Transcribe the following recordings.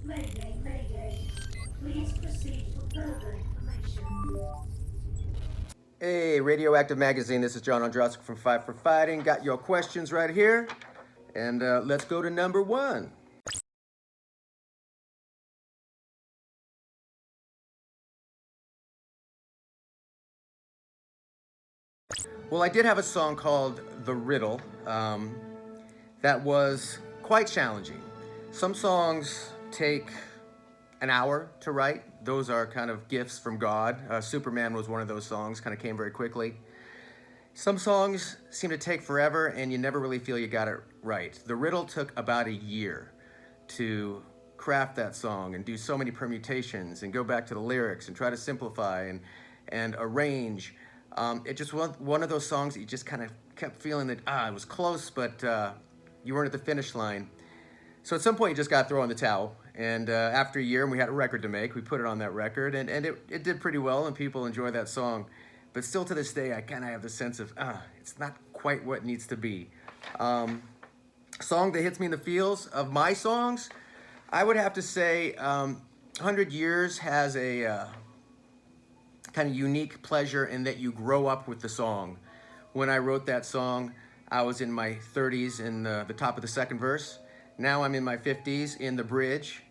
Mayday, mayday. Please proceed for further information. Hey, Radioactive Magazine, this is John Ondrastik from Five For Fighting. Got your questions right here. And let's go to number one. Well, I did have a song called The Riddle that was quite challenging. Some songs take an hour to write. Those are kind of gifts from God. Superman was one of those songs, kind of came very quickly. Some songs seem to take forever and you never really feel you got it right. The Riddle took about a year to craft that song and do so many permutations and go back to the lyrics and try to simplify and arrange. It just was one of those songs that you just kind of kept feeling that, it was close, but you weren't at the finish line. So at some point you just got to throw in the towel. And after a year, and we had a record to make, we put it on that record, and it did pretty well, and people enjoy that song. But still to this day, I kind of have the sense of, it's not quite what it needs to be. Song that hits me in the feels of my songs, I would have to say 100 Years has a kind of unique pleasure in that you grow up with the song. When I wrote that song, I was in my 30s in the top of the second verse. Now I'm in my 50s in the bridge.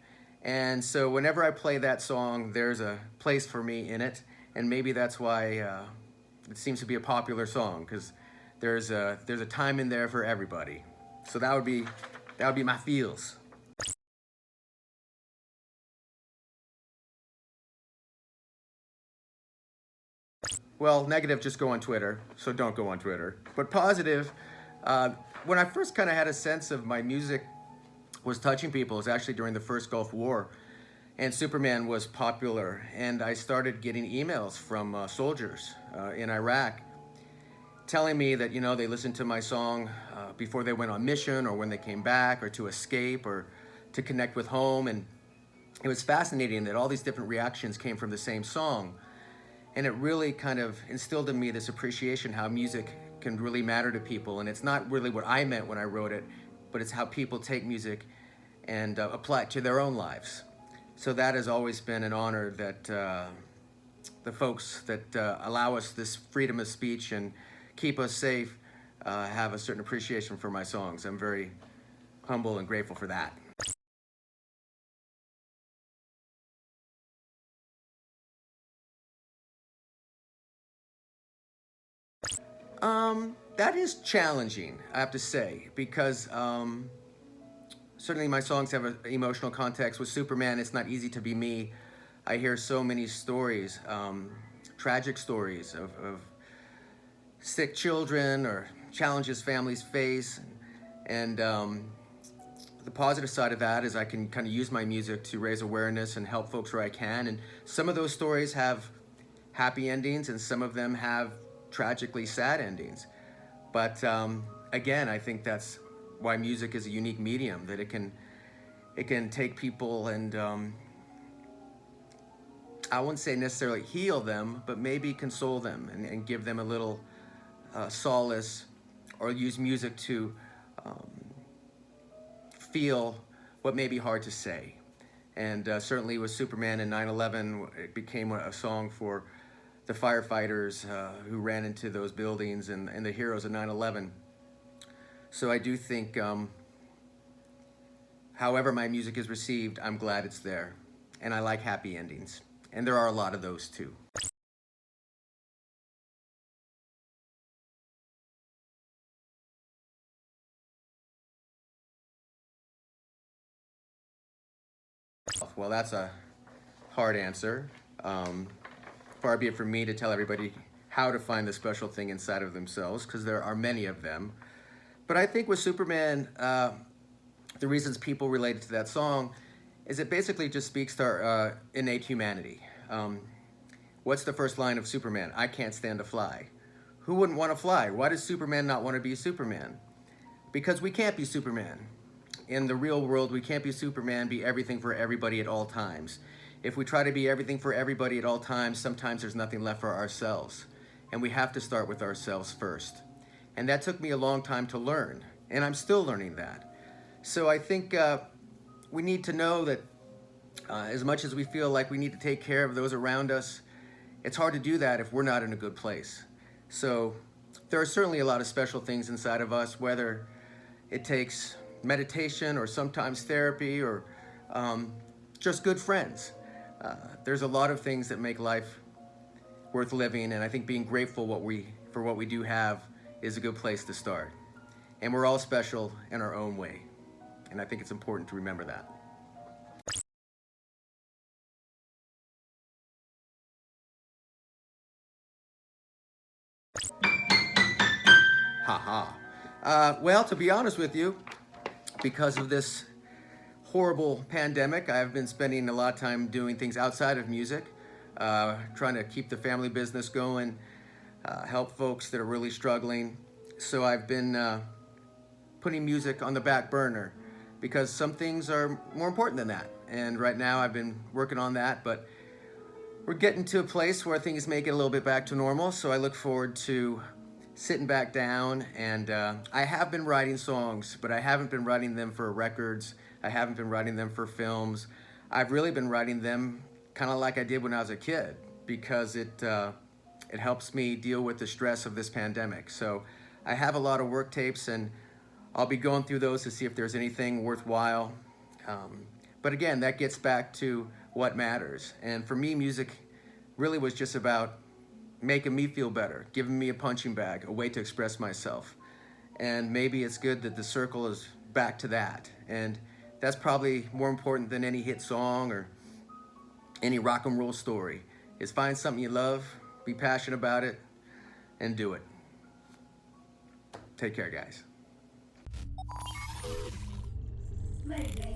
And so whenever I play that song, there's a place for me in it. And maybe that's why it seems to be a popular song, because there's a time in there for everybody. So that would be my feels. Well, negative, just go on Twitter, so don't go on Twitter. But positive, when I first kind of had a sense of my music was touching people, it was actually during the first Gulf War, and Superman was popular, and I started getting emails from soldiers in Iraq telling me that, they listened to my song before they went on mission, or when they came back, or to escape, or to connect with home. And it was fascinating that all these different reactions came from the same song. And it really kind of instilled in me this appreciation how music can really matter to people. And it's not really what I meant when I wrote it, but it's how people take music and apply it to their own lives. So that has always been an honor that the folks that allow us this freedom of speech and keep us safe have a certain appreciation for my songs. I'm very humble and grateful for that. That is challenging, I have to say, because certainly my songs have an emotional context. With Superman, it's not easy to be me. I hear so many stories, tragic stories of sick children or challenges families face. And the positive side of that is I can kind of use my music to raise awareness and help folks where I can. And some of those stories have happy endings, and some of them have tragically sad endings. But again, I think that's why music is a unique medium, that it can take people and I wouldn't say necessarily heal them, but maybe console them and give them a little solace, or use music to feel what may be hard to say. And certainly with Superman and 9/11, it became a song for the firefighters who ran into those buildings and the heroes of 9/11. So I do think, however my music is received, I'm glad it's there. And I like happy endings. And there are a lot of those too. Well, that's a hard answer. Far be it from me to tell everybody how to find the special thing inside of themselves, because there are many of them. But I think with Superman, the reasons people related to that song is it basically just speaks to our innate humanity. What's the first line of Superman? I can't stand to fly. Who wouldn't want to fly? Why does Superman not want to be Superman? Because we can't be Superman. In the real world, we can't be Superman, be everything for everybody at all times. If we try to be everything for everybody at all times, sometimes there's nothing left for ourselves. And we have to start with ourselves first. And that took me a long time to learn. And I'm still learning that. So I think we need to know that As much as we feel like we need to take care of those around us, it's hard to do that if we're not in a good place. So there are certainly a lot of special things inside of us, whether it takes meditation or sometimes therapy or just good friends. There's a lot of things that make life worth living, and I think being grateful for what we do have is a good place to start. And we're all special in our own way, and I think it's important to remember that. Haha. Well, to be honest with you, because of this horrible pandemic, I've been spending a lot of time doing things outside of music, trying to keep the family business going, help folks that are really struggling. So I've been putting music on the back burner because some things are more important than that. And right now I've been working on that, but we're getting to a place where things may get a little bit back to normal. So I look forward to sitting back down, and I have been writing songs, but I haven't been writing them for records. I haven't been writing them for films. I've really been writing them kind of like I did when I was a kid, because it helps me deal with the stress of this pandemic. So I have a lot of work tapes, and I'll be going through those to see if there's anything worthwhile. But again, that gets back to what matters. And for me, music really was just about making me feel better, giving me a punching bag, a way to express myself. And maybe it's good that the circle is back to that. And that's probably more important than any hit song or any rock and roll story, is find something you love, be passionate about it, and do it. Take care, guys. Maybe